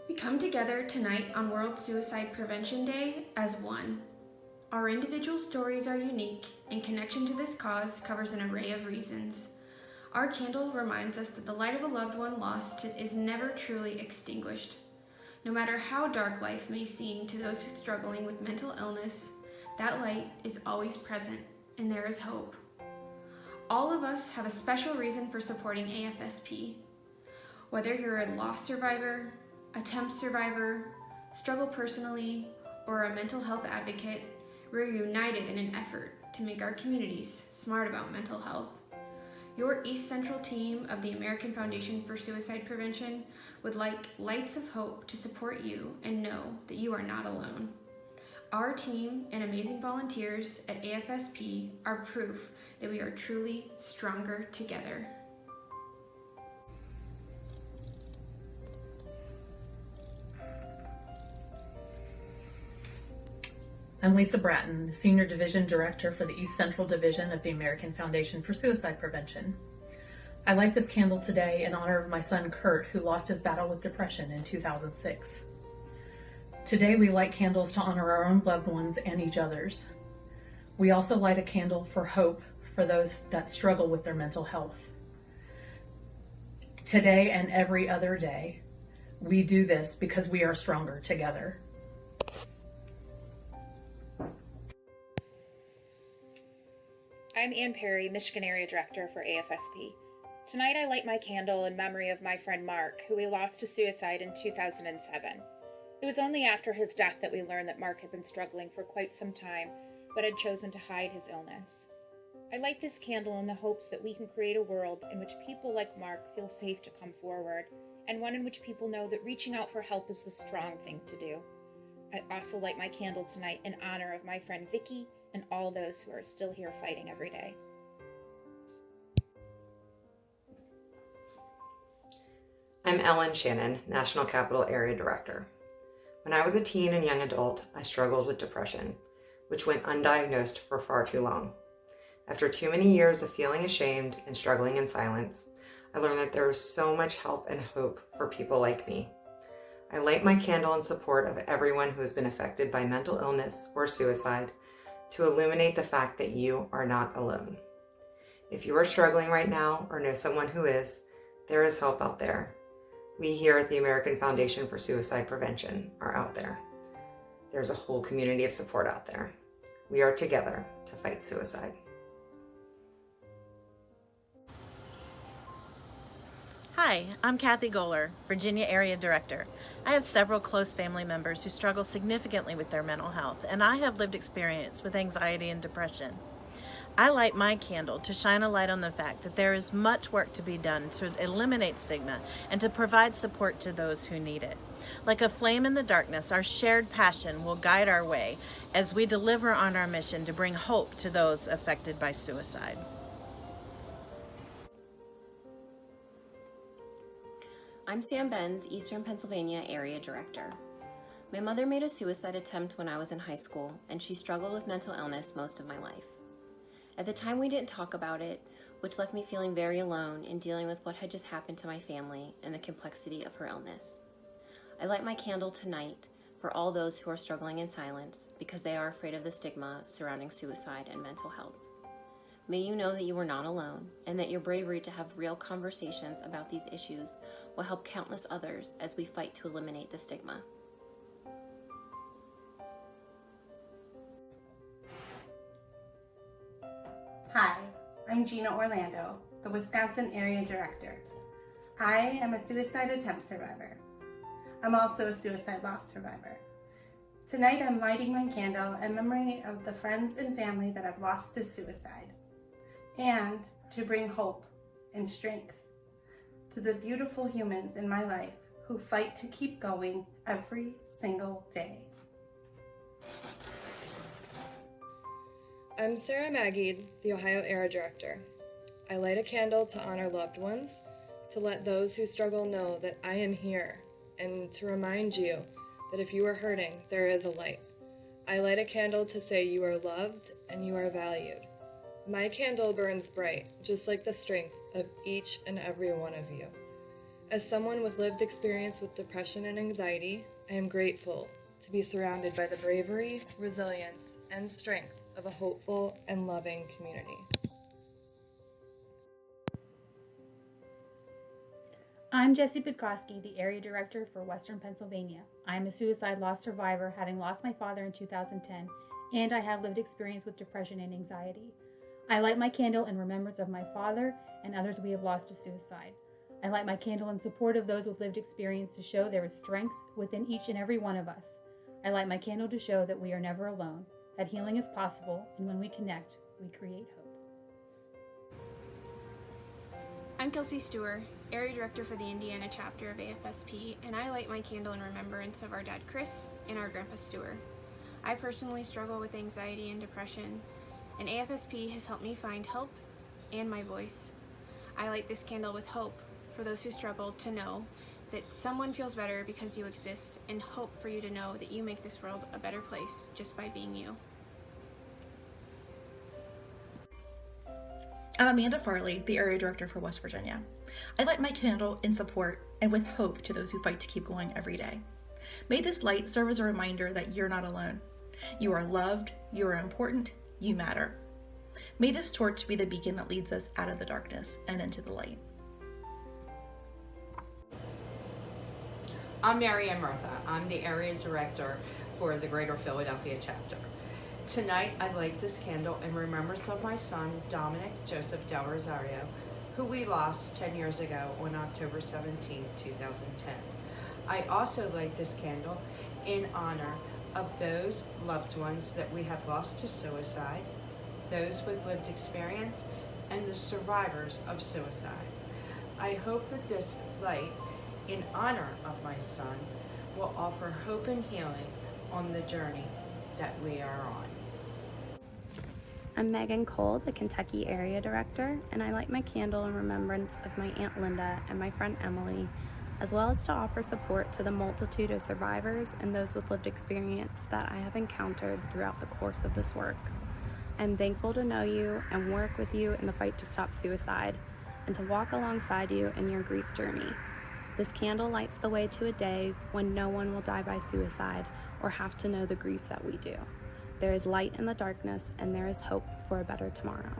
We come together tonight on World Suicide Prevention Day as one. Our individual stories are unique, and connection to this cause covers an array of reasons. Our candle reminds us that the light of a loved one lost is never truly extinguished. No matter how dark life may seem to those struggling with mental illness, that light is always present, and there is hope. All of us have a special reason for supporting AFSP. Whether you're a loss survivor, attempt survivor, struggle personally, or a mental health advocate, we're united in an effort to make our communities smart about mental health. Your East Central team of the American Foundation for Suicide Prevention would like lights of hope to support you and know that you are not alone. Our team and amazing volunteers at AFSP are proof that we are truly stronger together. I'm 𝓦𝓸𝓻𝓵𝓭, Senior Division Director for the East Central Division of the American Foundation for Suicide Prevention. I light this candle today in honor of my son Kurt, who lost his battle with depression in 2006. Today we light candles to honor our own loved ones and each other's. We also light a candle for hope for those that struggle with their mental health. Today and every other day, we do this because we are stronger together. I'm Ann Perry, Michigan Area Director for AFSP. Tonight I light my candle in memory of my friend Mark, who we lost to suicide in 2007. It was only after his death that we learned that Mark had been struggling for quite some time, but had chosen to hide his illness. I light this candle in the hopes that we can create a world in which people like Mark feel safe to come forward, and one in which people know that reaching out for help is the strong thing to do. I also light my candle tonight in honor of my friend Vicky and all those who are still here fighting every day. I'm 𝓦𝓸𝓻𝓵𝓭, National Capital Area Director. When I was a teen and young adult, I struggled with depression, which went undiagnosed for far too long. After too many years of feeling ashamed and struggling in silence, I learned that there was so much help and hope for people like me. I light my candle in support of everyone who has been affected by mental illness or suicide to illuminate the fact that you are not alone. If you are struggling right now or know someone who is, there is help out there. We here at the American Foundation for Suicide Prevention are out there. There's a whole community of support out there. We are together to fight suicide. Hi, I'm Kathy Goller, Virginia Area Director. I have several close family members who struggle significantly with their mental health, and I have lived experience with anxiety and depression. I light my candle to shine a light on the fact that there is much work to be done to eliminate stigma and to provide support to those who need it. Like a flame in the darkness, our shared passion will guide our way as we deliver on our mission to bring hope to those affected by suicide. I'm Sam Benz, Eastern Pennsylvania Area Director. My mother made a suicide attempt when I was in high school, and she struggled with mental illness most of my life. At the time, we didn't talk about it, which left me feeling very alone in dealing with what had just happened to my family and the complexity of her illness. I light my candle tonight for all those who are struggling in silence because they are afraid of the stigma surrounding suicide and mental health. May you know that you are not alone and that your bravery to have real conversations about these issues will help countless others as we fight to eliminate the stigma. Hi, I'm Gina Orlando, the Wisconsin Area Director. I am a suicide attempt survivor. I'm also a suicide loss survivor. Tonight I'm lighting my candle in memory of the friends and family that I've lost to suicide, and to bring hope and strength to the beautiful humans in my life who fight to keep going every single day. I'm Sarah Maggie, the Ohio Area Director. I light a candle to honor loved ones, to let those who struggle know that I am here, and to remind you that if you are hurting, there is a light. I light a candle to say you are loved and you are valued. My candle burns bright, just like the strength of each and every one of you. As someone with lived experience with depression and anxiety, I am grateful to be surrounded by the bravery, resilience, and strength of a hopeful and loving community. I'm Jessie Budkowski, the Area Director for Western Pennsylvania. I am a suicide loss survivor, having lost my father in 2010, and I have lived experience with depression and anxiety. I light my candle in remembrance of my father and others we have lost to suicide. I light my candle in support of those with lived experience to show there is strength within each and every one of us. I light my candle to show that we are never alone, that healing is possible, and when we connect, we create hope. I'm Kelsey Stewart, Area Director for the Indiana chapter of AFSP, and I light my candle in remembrance of our dad Chris and our grandpa Stewart. I personally struggle with anxiety and depression, and AFSP has helped me find help and my voice. I light this candle with hope for those who struggle to know that someone feels better because you exist, and hope for you to know that you make this world a better place just by being you. I'm Amanda Farley, the Area Director for West Virginia. I light my candle in support and with hope to those who fight to keep going every day. May this light serve as a reminder that you're not alone. You are loved, you are important, you matter. May this torch be the beacon that leads us out of the darkness and into the light. I'm Mary Ann Murtha. I'm the Area Director for the Greater Philadelphia chapter. Tonight, I light this candle in remembrance of my son, 𝓤𝓲𝓻𝓵𝓭 who we lost 10 years ago on October 17, 2010. I also light this candle in honor of those loved ones that we have lost to suicide, those with lived experience, and the survivors of suicide. I hope that this light, in honor of my son, will offer hope and healing on the journey that we are on. I'm Megan Cole, the Kentucky Area Director, and I light my candle in remembrance of my Aunt Linda and my friend Emily, as well as to offer support to the multitude of survivors and those with lived experience that I have encountered throughout the course of this work. I'm thankful to know you and work with you in the fight to stop suicide, and to walk alongside you in your grief journey. This candle lights the way to a day when no one will die by suicide or have to know the grief that we do. There is light in the darkness, and there is hope for a better tomorrow.